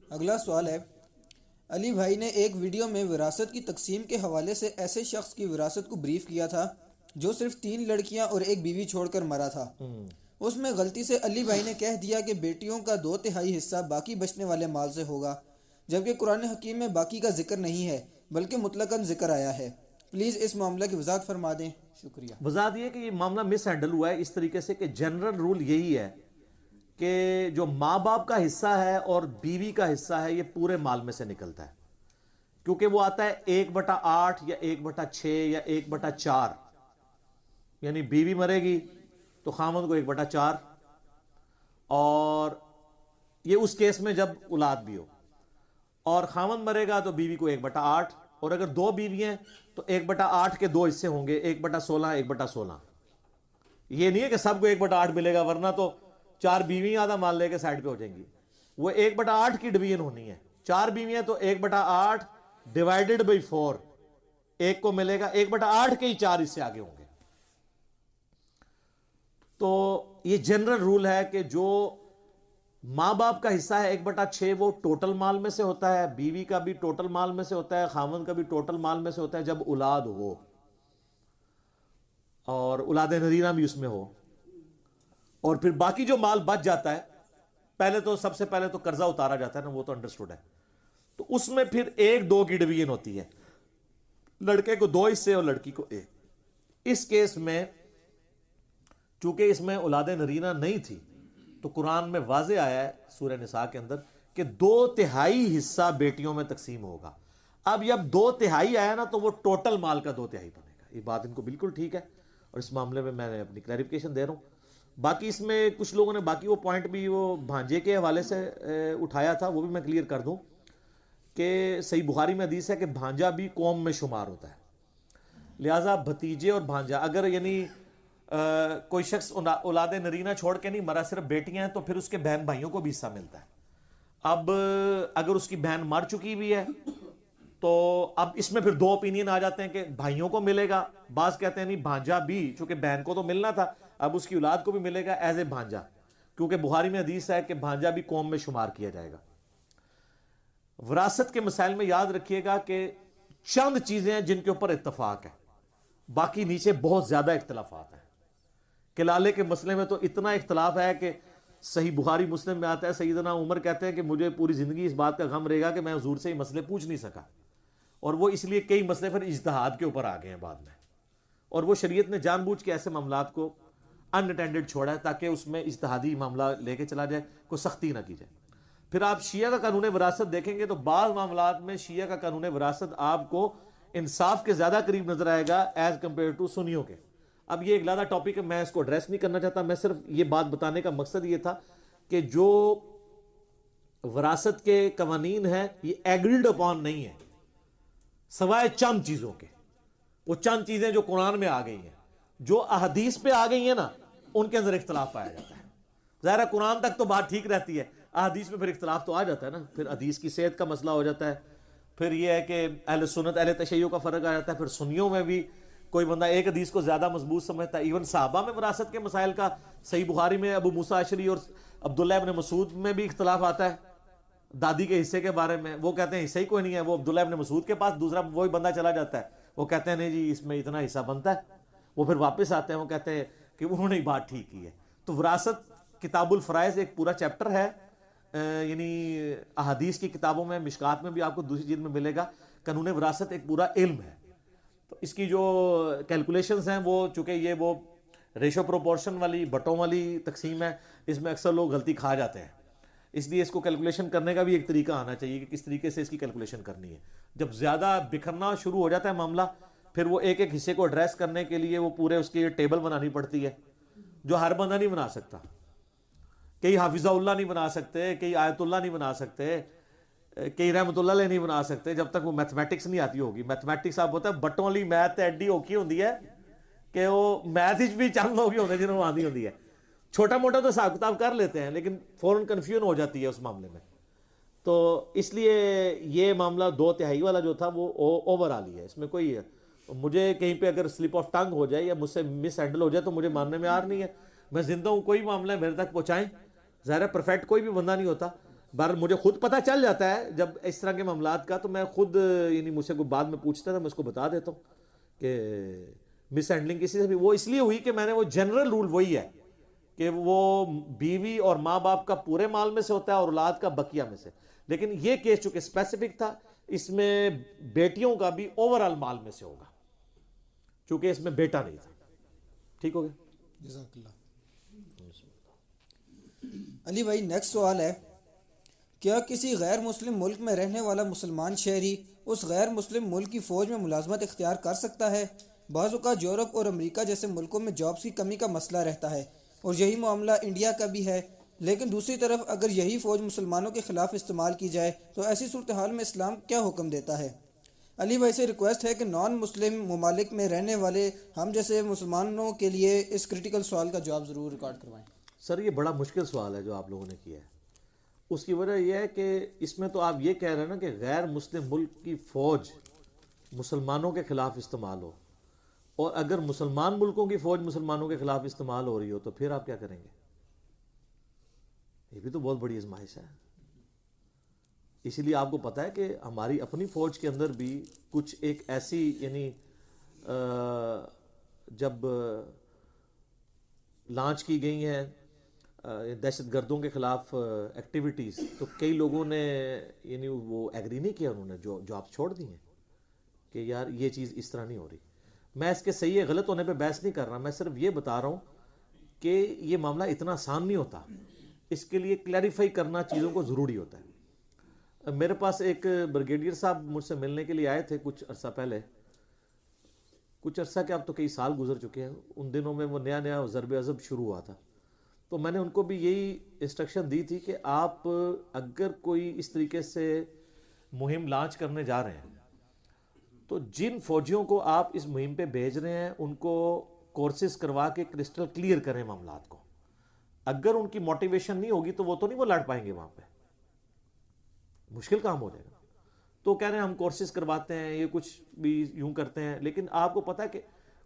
اگلا سوال ہے، علی بھائی نے ایک ویڈیو میں وراثت کی تقسیم کے حوالے سے ایسے شخص کی وراثت کو بریف کیا تھا جو صرف 3 لڑکیاں اور ایک بیوی چھوڑ کر مرا تھا۔ اس میں غلطی سے علی بھائی نے کہہ دیا کہ بیٹیوں کا 2/3 حصہ باقی بچنے والے مال سے ہوگا، جبکہ قرآن حکیم میں باقی کا ذکر نہیں ہے بلکہ مطلقاً ذکر آیا ہے۔ پلیز اس معاملہ کی وضاحت فرما دیں، شکریہ۔ وضاحت یہ کہ یہ معاملہ مس ہینڈل ہوا ہے اس طریقے سے کہ جنرل رول یہی ہے کہ جو ماں باپ کا حصہ ہے اور بیوی کا حصہ ہے یہ پورے مال میں سے نکلتا ہے، کیونکہ وہ آتا ہے 1/8 یا 1/6 یا 1/4، یعنی بیوی مرے گی تو خامند کو 1/4، اور یہ اس کیس میں جب اولاد بھی ہو، اور خامند مرے گا تو بیوی کو 1/8، اور اگر 2 بیویاں ہیں تو 1/8 کے 2 حصے ہوں گے، 1/16 1/16۔ یہ نہیں ہے کہ سب کو 1/8 ملے گا، ورنہ تو 4 بیویاں آدھا مال لے کے سائڈ پہ ہو جائیں گی۔ وہ 1/8 کی ڈویژن ہونی ہے، 4 بیویاں تو 1/8 ڈیوائیڈڈ بائی 4، ایک کو ملے گا 1/8 کے ہی 4 حصے آگے ہوں گے۔ تو یہ جنرل رول ہے کہ جو ماں باپ کا حصہ ہے 1/6 وہ ٹوٹل مال میں سے ہوتا ہے، بیوی کا بھی ٹوٹل مال میں سے ہوتا ہے، خامند کا بھی ٹوٹل مال میں سے ہوتا ہے جب اولاد ہو، اور اولاد نرینہ بھی اس میں ہو۔ اور پھر باقی جو مال بچ جاتا ہے، پہلے تو سب سے پہلے تو قرضہ اتارا جاتا ہے نا، وہ تو انڈرسٹوڈ ہے، تو اس میں پھر 1/2 کی ڈویژن ہوتی ہے، لڑکے کو 2 حصے اور لڑکی کو 1۔ اس کیس میں چونکہ اس میں اولاد نرینہ نہیں تھی تو قرآن میں واضح آیا ہے سورہ نساء کے اندر کہ 2/3 حصہ بیٹیوں میں تقسیم ہوگا۔ اب جب 2/3 آیا نا تو وہ ٹوٹل مال کا 2/3 بنے گا۔ یہ بات ان کو بالکل ٹھیک ہے، اور اس معاملے میں میں نے اپنی کلیریفیکیشن دے رہا ہوں۔ باقی اس میں کچھ لوگوں نے باقی وہ پوائنٹ بھی وہ بھانجے کے حوالے سے اٹھایا تھا، وہ بھی میں کلیئر کر دوں کہ صحیح بخاری میں حدیث ہے کہ بھانجا بھی قوم میں شمار ہوتا ہے، لہٰذا بھتیجے اور بھانجا اگر یعنی کوئی شخص اولاد نرینہ چھوڑ کے نہیں مرا، صرف بیٹیاں ہیں، تو پھر اس کے بہن بھائیوں کو بھی حصہ ملتا ہے۔ اب اگر اس کی بہن مر چکی بھی ہے تو اب اس میں پھر 2 اوپینین آ جاتے ہیں کہ بھائیوں کو ملے گا، بعض کہتے ہیں نہیں بھانجا بھی، چونکہ بہن کو تو ملنا تھا اب اس کی اولاد کو بھی ملے گا ایز اے بھانجا، کیونکہ بخاری میں حدیث ہے کہ بھانجا بھی قوم میں شمار کیا جائے گا۔ وراثت کے مسائل میں یاد رکھیے گا کہ چند چیزیں ہیں جن کے اوپر اتفاق ہے، باقی نیچے بہت زیادہ اختلافات ہیں۔ کلالے کے مسئلے میں تو اتنا اختلاف ہے کہ صحیح بخاری مسلم میں آتا ہے سیدنا عمر کہتے ہیں کہ مجھے پوری زندگی اس بات کا غم رہے گا کہ میں حضور سے یہ مسئلے پوچھ نہیں سکا، اور وہ اس لیے کئی مسئلے پھر اجتہاد کے اوپر آ گئے ہیں بعد میں، اور وہ شریعت نے جان بوجھ کے ایسے معاملات کو ان اٹینڈڈ چھوڑا ہے تاکہ اس میں اجتہادی معاملہ لے کے چلا جائے، کوئی سختی نہ کی جائے۔ پھر آپ شیعہ کا قانون وراثت دیکھیں گے تو بعض معاملات میں شیعہ کا قانون وراثت آپ کو انصاف کے زیادہ قریب نظر آئے گا ایز کمپیئر ٹو سنیوں کے۔ اب یہ ایک علیحدہ ٹاپک ہے، میں اس کو ایڈریس نہیں کرنا چاہتا، میں صرف یہ بات بتانے کا مقصد یہ تھا کہ جو وراثت کے قوانین ہیں یہ ایگریڈ اپون نہیں ہے، سوائے چند چیزوں کے۔ وہ چند چیزیں جو قرآن میں آ گئی ہیں، جو احادیث پہ آ گئی ہیں نا، ان کے اندر اختلاف پایا جاتا ہے۔ ظاہر ہے قرآن تک تو بات ٹھیک رہتی ہے، احادیث میں پھر اختلاف تو آ جاتا ہے نا، پھر حدیث کی صحت کا مسئلہ ہو جاتا ہے، پھر یہ ہے کہ اہل سنت اہل تشیع کا فرق آ جاتا ہے، پھر سنیوں میں بھی کوئی بندہ ایک حدیث کو زیادہ مضبوط سمجھتا ہے۔ ایون صحابہ میں وراثت کے مسائل کا صحیح بخاری میں ابو موسیٰ اشعری اور عبداللہ ابن مسعود میں بھی اختلاف آتا ہے دادی کے حصے کے بارے میں، وہ کہتے ہیں حصہ ہی کوئی نہیں ہے، وہ عبداللہ ابن مسعود کے پاس دوسرا وہی بندہ چلا جاتا ہے، وہ کہتے ہیں نہیں جی اس میں اتنا حصہ بنتا ہے، وہ پھر واپس آتے ہیں، وہ کہتے ہیں کہ انہوں نے بات ٹھیک کی ہے۔ تو وراثت کتاب الفرائض ایک پورا چیپٹر ہے، یعنی احادیث کی کتابوں میں مشکات میں بھی آپ کو دوسری جلد میں ملے گا، قانون وراثت ایک پورا علم ہے۔ تو اس کی جو کیلکولیشنز ہیں وہ چونکہ یہ وہ ریشو پروپورشن والی بٹوں والی تقسیم ہے، اس میں اکثر لوگ غلطی کھا جاتے ہیں، اس لیے اس کو کیلکولیشن کرنے کا بھی ایک طریقہ آنا چاہیے کہ کس طریقے سے اس کی کیلکولیشن کرنی ہے۔ جب زیادہ بکھرنا شروع ہو جاتا ہے معاملہ، پھر وہ ایک ایک حصے کو ایڈریس کرنے کے لیے وہ پورے اس کی ٹیبل بنانی پڑتی ہے، جو ہر بندہ نہیں بنا سکتا۔ کئی حافظہ اللہ نہیں بنا سکتے، کئی آیت اللہ نہیں بنا سکتے، کئی رحمت اللہ علیہ نہیں بنا سکتے، جب تک وہ میتھمیٹکس نہیں آتی ہوگی۔ میتھمیٹکس آپ ہوتا ہے بٹوں والی میتھ ایڈی اوکھی ہوتی ہے کہ وہ میتھ بھی چند لوگ ہی ہوتے ہیں جنہوں آتی ہوتی ہے، چھوٹا موٹا تو حساب کتاب کر لیتے ہیں لیکن فوراً کنفیوژن ہو جاتی ہے اس معاملے میں۔ تو اس لیے یہ معاملہ 2/3 والا جو تھا وہ اوور آل ہی ہے، اس میں کوئی ہے مجھے کہیں پہ اگر سلپ آف ٹنگ ہو جائے یا مجھ سے مس ہینڈل ہو جائے تو مجھے ماننے میں آر نہیں ہے، میں زندہ ہوں، کوئی معاملہ میرے تک پہنچائیں، ظاہر ہے پرفیکٹ کوئی بھی بندہ نہیں ہوتا، بہر مجھے خود پتہ چل جاتا ہے جب اس طرح کے معاملات کا، تو میں خود یعنی مجھ سے کوئی بعد میں پوچھتا تھا، میں اس کو بتا دیتا ہوں کہ مس ہینڈلنگ کسی سے بھی، وہ اس لیے ہوئی کہ میں نے وہ جنرل رول وہی ہے کہ وہ بیوی اور ماں باپ کا پورے مال میں سے ہوتا ہے اور اولاد کا بقیہ میں سے، لیکن یہ کیس چونکہ اسپیسیفک تھا، اس میں بیٹیوں کا بھی اوورال مال میں سے ہوگا چونکہ اس میں بیٹا نہیں تھا. ٹھیک ہو گیا؟ جزاک اللہ. علی بھائی نیکسٹ سوال ہے، کیا کسی غیر مسلم ملک میں رہنے والا مسلمان شہری اس غیر مسلم ملک کی فوج میں ملازمت اختیار کر سکتا ہے؟ بعض اوقات یورپ اور امریکہ جیسے ملکوں میں جابس کی کمی کا مسئلہ رہتا ہے اور یہی معاملہ انڈیا کا بھی ہے، لیکن دوسری طرف اگر یہی فوج مسلمانوں کے خلاف استعمال کی جائے تو ایسی صورتحال میں اسلام کیا حکم دیتا ہے؟ علی بھائی سے ریکویسٹ ہے کہ نان مسلم ممالک میں رہنے والے ہم جیسے مسلمانوں کے لیے اس کریٹیکل سوال کا جواب ضرور ریکارڈ کروائیں. سر یہ بڑا مشکل سوال ہے جو آپ لوگوں نے کیا ہے. اس کی وجہ یہ ہے کہ اس میں تو آپ یہ کہہ رہے ہیں نا کہ غیر مسلم ملک کی فوج مسلمانوں کے خلاف استعمال ہو، اور اگر مسلمان ملکوں کی فوج مسلمانوں کے خلاف استعمال ہو رہی ہو تو پھر آپ کیا کریں گے؟ یہ بھی تو بہت بڑی آزمائش ہے. اسی لیے آپ کو پتہ ہے کہ ہماری اپنی فوج کے اندر بھی کچھ ایک ایسی یعنی جب لانچ کی گئی ہیں دہشت گردوں کے خلاف ایکٹیویٹیز، تو کئی لوگوں نے یعنی وہ ایگری نہیں کیا، انہوں نے جو جاب چھوڑ دی ہیں کہ یار یہ چیز اس طرح نہیں ہو رہی. میں اس کے صحیح غلط ہونے پہ بحث نہیں کر رہا، میں صرف یہ بتا رہا ہوں کہ یہ معاملہ اتنا آسان نہیں ہوتا، اس کے لیے کلیریفائی کرنا چیزوں کو ضروری ہوتا ہے. میرے پاس ایک بریگیڈیئر صاحب مجھ سے ملنے کے لیے آئے تھے کچھ عرصہ پہلے، کچھ عرصہ کے اب تو کئی سال گزر چکے ہیں. ان دنوں میں وہ نیا نیا ضرب عضب شروع ہوا تھا، تو میں نے ان کو بھی یہی انسٹرکشن دی تھی کہ آپ اگر کوئی اس طریقے سے مہم لانچ کرنے جا رہے ہیں تو جن فوجیوں کو آپ اس مہم پہ بھیج رہے ہیں ان کو کورسز کروا کے کرسٹل کلیئر کریں معاملات کو. اگر ان کی موٹیویشن نہیں ہوگی تو وہ تو نہیں وہ لڑ پائیں گے، وہاں پہ مشکل کام ہو جائے گا. تو کہہ رہے ہیں ہم کورسز کرواتے ہیں، یہ کچھ بھی یوں کرتے ہیں، لیکن آپ کو پتہ ہے کہ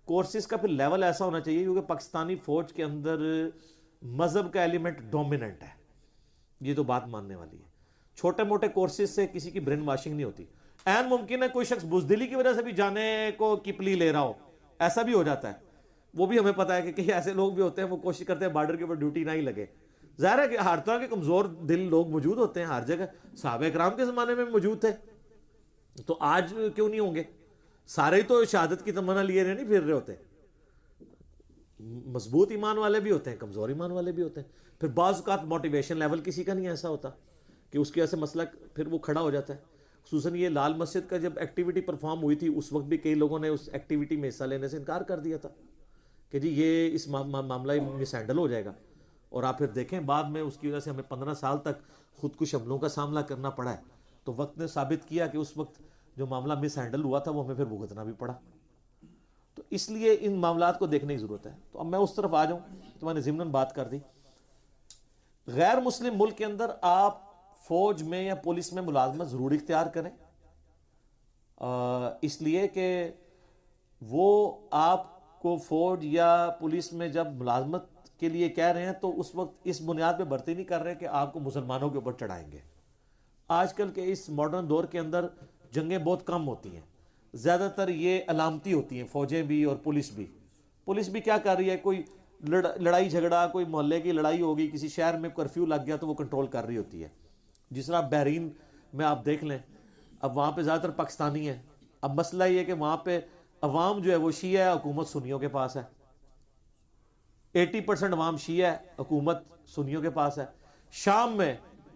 کورسز کا پھر لیول ایسا ہونا چاہیے کیونکہ پاکستانی فوج کے اندر مذہب کا ایلیمنٹ ڈومیننٹ ہے، یہ تو بات ماننے والی ہے. چھوٹے موٹے کورسز سے کسی کی برین واشنگ نہیں ہوتی. این ممکن ہے کوئی شخص بزدلی کی وجہ سے بھی جانے کو کی پلی لے رہا ہو، ایسا بھی ہو جاتا ہے، وہ بھی ہمیں پتہ ہے کہ کئی ایسے لوگ بھی ہوتے ہیں وہ کوشش کرتے ہیں بارڈر کے اوپر ڈیوٹی نہ ہی لگے. ظاہر ہے کہ ہر طرح کے کمزور دل لوگ موجود ہوتے ہیں ہر جگہ، صحابہ کرام کے زمانے میں موجود تھے تو آج کیوں نہیں ہوں گے؟ سارے ہی تو شہادت کی تمنا لیے نہیں پھر رہے ہوتے. مضبوط ایمان والے بھی ہوتے ہیں، کمزور ایمان والے بھی ہوتے ہیں. پھر بعض اوقات موٹیویشن لیول کسی کا نہیں ایسا ہوتا کہ اس کے ایسے مسئلہ پھر وہ کھڑا ہو جاتا ہے. خصوصاً یہ لال مسجد کا جب ایکٹیویٹی پرفارم ہوئی تھی اس وقت بھی کئی لوگوں نے اس ایکٹیویٹی میں حصہ لینے سے انکار کر دیا تھا کہ جی یہ اس معاملہ مس ہینڈل ہو جائے گا. اور آپ پھر دیکھیں بعد میں اس کی وجہ سے ہمیں 15 سال تک خودکش حملوں کا سامنا کرنا پڑا ہے. تو وقت نے ثابت کیا کہ اس وقت جو معاملہ مس ہینڈل ہوا تھا وہ ہمیں پھر بھگتنا بھی پڑا. تو اس لیے ان معاملات کو دیکھنے کی ضرورت ہے. تو اب میں اس طرف آ جاؤں تو میں نے ضمناً بات کر دی. غیر مسلم ملک کے اندر آپ فوج میں یا پولیس میں ملازمت ضرور اختیار کریں، اس لیے کہ وہ آپ کو فوج یا پولیس میں جب ملازمت کے لیے کہہ رہے ہیں تو اس وقت اس بنیاد پہ بھرتی نہیں کر رہے کہ آپ کو مسلمانوں کے اوپر چڑھائیں گے. آج کل کے اس ماڈرن دور کے اندر جنگیں بہت کم ہوتی ہیں، زیادہ تر یہ علامتی ہوتی ہیں، فوجیں بھی اور پولیس بھی. پولیس بھی کیا کر رہی ہے، کوئی لڑائی جھگڑا، کوئی محلے کی لڑائی ہوگی، کسی شہر میں کرفیو لگ گیا تو وہ کنٹرول کر رہی ہوتی ہے. جس طرح بحرین میں آپ دیکھ لیں، اب وہاں پہ زیادہ تر پاکستانی ہیں. اب مسئلہ یہ کہ وہاں پہ عوام جو ہے وہ شیعہ ہے، حکومت سنیوں کے پاس ہے. 80% عوام شیعہ ہے، حکومت سنیوں کے پاس ہے. شام میں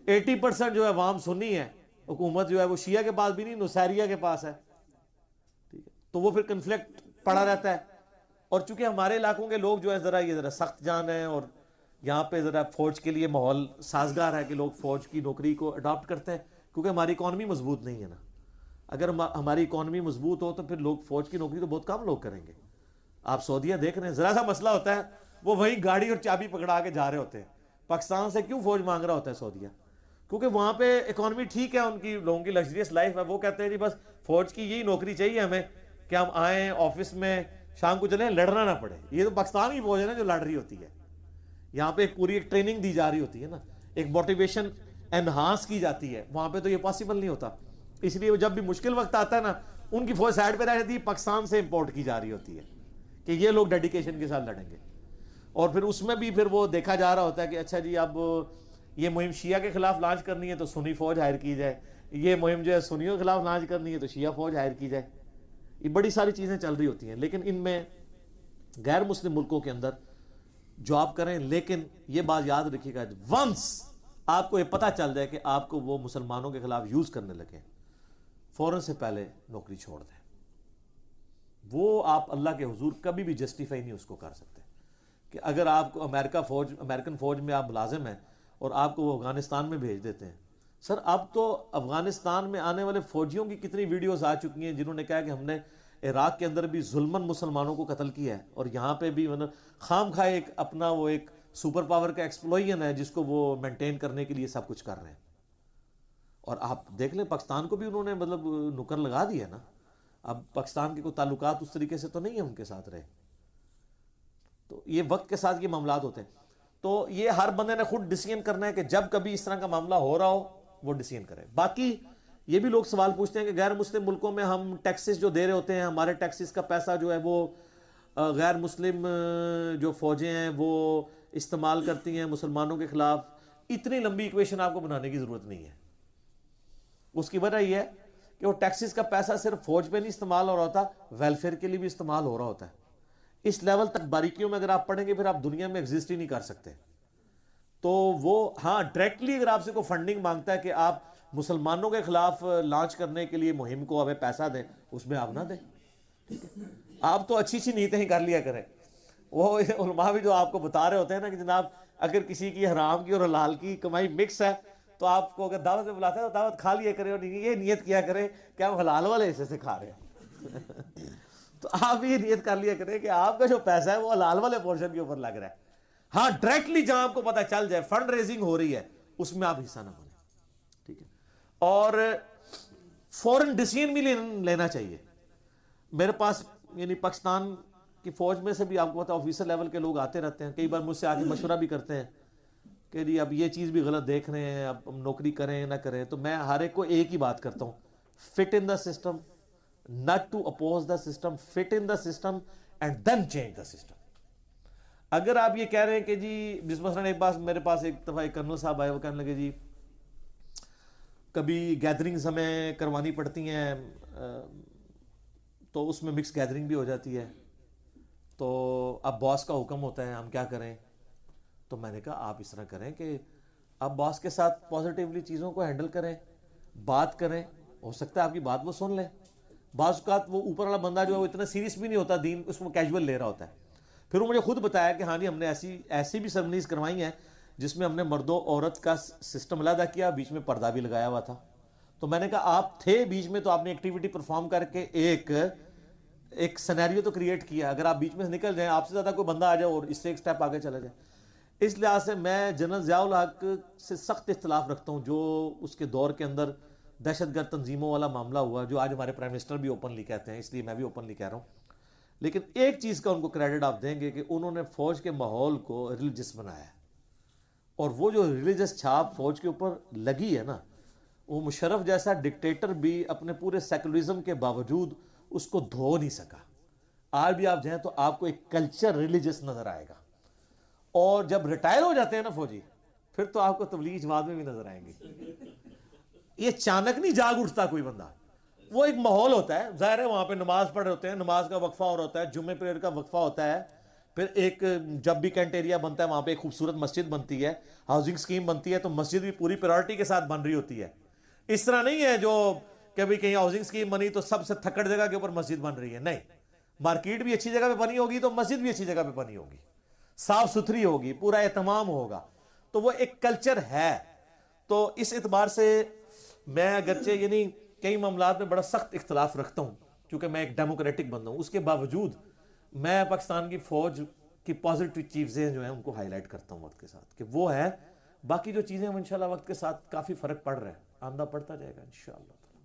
80% جو ہے عوام سنی ہے، حکومت جو ہے وہ شیعہ کے پاس بھی نہیں، نصیریہ کے پاس ہے. ٹھیک ہے، تو وہ پھر کنفلکٹ پڑا رہتا ہے. اور چونکہ ہمارے علاقوں کے لوگ جو ہے ذرا سخت جان ہیں اور یہاں پہ ذرا فوج کے لیے ماحول سازگار ہے کہ لوگ فوج کی نوکری کو اڈاپٹ کرتے ہیں کیونکہ ہماری اکانومی مضبوط نہیں ہے نا. اگر ہماری اکانومی مضبوط ہو تو پھر لوگ فوج کی نوکری تو بہت کم لوگ کریں گے. آپ سعودیہ دیکھ رہے ہیں، ذرا سا مسئلہ ہوتا ہے وہ وہیں گاڑی اور چابی پکڑا کے جا رہے ہوتے ہیں. پاکستان سے کیوں فوج مانگ رہا ہوتا ہے سعودیہ؟ کیونکہ وہاں پہ اکانومی ٹھیک ہے، ان کی لوگوں کی لگژریس لائف ہے. وہ کہتے ہیں جی بس فوج کی یہی نوکری چاہیے ہمیں کہ ہم آئیں آفس میں شام کو چلیں، لڑنا نہ پڑے. یہ تو پاکستان کی فوج ہے نا جو لڑ رہی ہوتی ہے. یہاں پہ ایک پوری ایک ٹریننگ دی جا رہی ہوتی ہے نا، ایک موٹیویشن انہانس کی جاتی ہے، وہاں پہ تو یہ پاسبل نہیں ہوتا. اس لیے جب بھی مشکل وقت آتا ہے نا، ان کی فوج سائڈ پہ رہ جاتی ہے، پاکستان سے امپورٹ کی جا رہی ہوتی ہے کہ یہ لوگ ڈیڈیکیشن کے ساتھ لڑیں گے. اور پھر اس میں بھی پھر وہ دیکھا جا رہا ہوتا ہے کہ اچھا جی اب یہ مہم شیعہ کے خلاف لانچ کرنی ہے تو سنی فوج ہائر کی جائے، یہ مہم جو ہے سنیوں کے خلاف لانچ کرنی ہے تو شیعہ فوج ہائر کی جائے. یہ بڑی ساری چیزیں چل رہی ہوتی ہیں. لیکن ان میں غیر مسلم ملکوں کے اندر جو آپ کریں، لیکن یہ بات یاد رکھیے گا، ونس آپ کو یہ پتہ چل جائے کہ آپ کو وہ مسلمانوں کے خلاف یوز کرنے لگے، فوراً سے پہلے نوکری چھوڑ دیں. وہ آپ اللہ کے حضور کبھی بھی جسٹیفائی نہیں اس کو کر سکتے کہ اگر آپ کو امریکن فوج میں آپ ملازم ہیں اور آپ کو وہ افغانستان میں بھیج دیتے ہیں. سر اب تو افغانستان میں آنے والے فوجیوں کی کتنی ویڈیوز آ چکی ہیں جنہوں نے کہا کہ ہم نے عراق کے اندر بھی ظلماً مسلمانوں کو قتل کیا ہے، اور یہاں پہ بھی خام خواہ ایک اپنا وہ ایک سپر پاور کا ایکسپلوژن ہے جس کو وہ مینٹین کرنے کے لیے سب کچھ کر رہے ہیں. اور آپ دیکھ لیں پاکستان کو بھی انہوں نے نکر لگا دیا نا. اب پاکستان کے کوئی تعلقات اس طریقے سے تو نہیں ہیں ان کے ساتھ رہے. تو یہ وقت کے ساتھ یہ معاملات ہوتے ہیں. تو یہ ہر بندے نے خود ڈیسیژن کرنا ہے کہ جب کبھی اس طرح کا معاملہ ہو رہا ہو وہ ڈیسیژن کرے. باقی یہ بھی لوگ سوال پوچھتے ہیں کہ غیر مسلم ملکوں میں ہم ٹیکسز جو دے رہے ہوتے ہیں، ہمارے ٹیکسز کا پیسہ جو ہے وہ غیر مسلم جو فوجیں ہیں وہ استعمال کرتی ہیں مسلمانوں کے خلاف. اتنی لمبی ایکویشن آپ کو بنانے کی ضرورت نہیں ہے. اس کی وجہ یہ ہے کہ وہ ٹیکسز کا پیسہ صرف فوج پہ نہیں استعمال ہو رہا ہوتا، ویلفیئر کے لیے بھی استعمال ہو رہا ہوتا ہے. اس لیول تک باریکیوں میں اگر آپ پڑھیں گے پھر آپ دنیا میں ایگزسٹ ہی نہیں کر سکتے. تو وہ ہاں ڈائریکٹلی اگر آپ سے کوئی فنڈنگ مانگتا ہے کہ آپ مسلمانوں کے خلاف لانچ کرنے کے لیے مہم کو ہمیں پیسہ دیں، اس میں آپ نہ دیں. آپ تو اچھی نیتیں ہی کر لیا کریں. وہ علماء بھی جو آپ کو بتا رہے ہوتے ہیں نا کہ جناب اگر کسی کی حرام کی اور حلال کی کمائی مکس ہے تو آپ کو اگر دعوت میں بلاتے ہیں تو دعوت کھا لیا کرے اور یہ نیت کیا کرے کہ آپ حلال والے حصے سے کھا رہے ہیں. تو آپ یہ نیت کر لیا کریں کہ آپ کا جو پیسہ ہے وہ حلال والے پورشن کے اوپر لگ رہا ہے. ہاں ڈائریکٹلی جہاں آپ کو پتہ چل جائے فنڈ ریزنگ ہو رہی ہے اس میں آپ حصہ نہ بنیں. ٹھیک ہے. اور فورن ڈیسیژن بھی لینا چاہیے. میرے پاس یعنی پاکستان کی فوج میں سے بھی آپ کو پتا آفیسر لیول کے لوگ آتے رہتے ہیں، کئی بار مجھ سے آگے مشورہ بھی کرتے ہیں کہ جی اب یہ چیز بھی غلط دیکھ رہے ہیں، اب ہم نوکری کریں نہ کریں. تو میں ہر ایک کو ایک ہی بات کرتا ہوں، fit in the system, not to oppose the system, fit in the system and then change the system. اگر آپ یہ کہہ رہے ہیں کہ جی جس مثلا ایک بات میرے پاس ایک دفعہ ایک کرنل صاحب آئے، وہ کہنے لگے جی کبھی گیدرنگز ہمیں کروانی پڑتی ہیں تو اس میں مکس گیدرنگ بھی ہو جاتی ہے، تو اب باس کا حکم ہوتا ہے ہم کیا کریں. تو میں نے کہا آپ اس طرح کریں کہ آپ باس کے ساتھ پازیٹیولی چیزوں کو ہینڈل کریں، بات کریں، ہو سکتا ہے آپ کی بات وہ سن لیں. بعض اوقات وہ اوپر والا بندہ جو ہے وہ اتنا سیریس بھی نہیں ہوتا دین، اس میں کیجول لے رہا ہوتا ہے. پھر وہ مجھے خود بتایا کہ ہاں جی ہم نے ایسی بھی سرمنیز کروائی ہیں جس میں ہم نے مرد و عورت کا سسٹم علیحدہ کیا، بیچ میں پردہ بھی لگایا ہوا تھا. تو میں نے کہا آپ تھے بیچ میں تو آپ نے ایکٹیویٹی پرفارم کر کے ایک سینیریو تو کریٹ کیا. اگر آپ بیچ میں سے نکل جائیں، آپ سے زیادہ کوئی بندہ آ جائے اور اس سے ایک سٹیپ آگے چلا جائے. اس لحاظ سے میں جنرل ضیاء الحق سے سخت اختلاف رکھتا ہوں. جو اس کے دور کے اندر دہشت گرد تنظیموں والا معاملہ ہوا جو آج ہمارے پرائم منسٹر بھی اوپنلی کہتے ہیں، اس لیے میں بھی اوپنلی کہہ رہا ہوں. لیکن ایک چیز کا ان کو کریڈٹ آپ دیں گے کہ انہوں نے فوج کے ماحول کو ریلیجس بنایا ہے، اور وہ جو ریلیجس چھاپ فوج کے اوپر لگی ہے نا، وہ مشرف جیسا ڈکٹیٹر بھی اپنے پورے سیکولرزم کے باوجود اس کو دھو نہیں سکا. آج بھی آپ جائیں تو آپ کو ایک کلچر ریلیجس نظر آئے گا. اور جب ریٹائر ہو جاتے ہیں نا فوجی، پھر تو آپ کو تبلیغ جماعت میں بھی نظر آئیں گے. یہ اچانک نہیں جاگ اٹھتا کوئی بندہ، وہ ایک ماحول ہوتا ہے. ظاہر ہے وہاں پہ نماز پڑھ رہے ہوتے ہیں، نماز کا وقفہ ہو رہا ہوتا ہے، جمعہ پریئر کا وقفہ ہوتا ہے، پھر ایک جب بھی کینٹ ایریا بنتا ہے وہاں پہ ایک خوبصورت مسجد بنتی ہے، ہاؤسنگ اسکیم بنتی ہے، تو مسجد بھی پوری پرائورٹی کے ساتھ بن رہی ہوتی ہے. اس طرح نہیں ہے جو کبھی کہیں ہاؤسنگ اسکیم بنی تو سب سے تھکڑ جگہ کے اوپر مسجد بن رہی ہے. نہیں، مارکیٹ بھی اچھی جگہ پہ بنی ہوگی تو مسجد بھی اچھی جگہ پہ بنی ہوگی، صاف ستھری ہوگی، پورا اہتمام ہوگا. تو وہ ایک کلچر ہے. تو اس اعتبار سے میں اگرچہ یعنی کئی معاملات میں بڑا سخت اختلاف رکھتا ہوں کیونکہ میں ایک ڈیموکریٹک بندہ ہوں، اس کے باوجود میں پاکستان کی فوج کی پازیٹیو چیزیں جو ہیں ان کو ہائی لائٹ کرتا ہوں وقت کے ساتھ کہ وہ ہے. باقی جو چیزیں ہیں وہ انشاءاللہ وقت کے ساتھ کافی فرق پڑ رہا ہے، آندہ پڑتا جائے گا انشاءاللہ.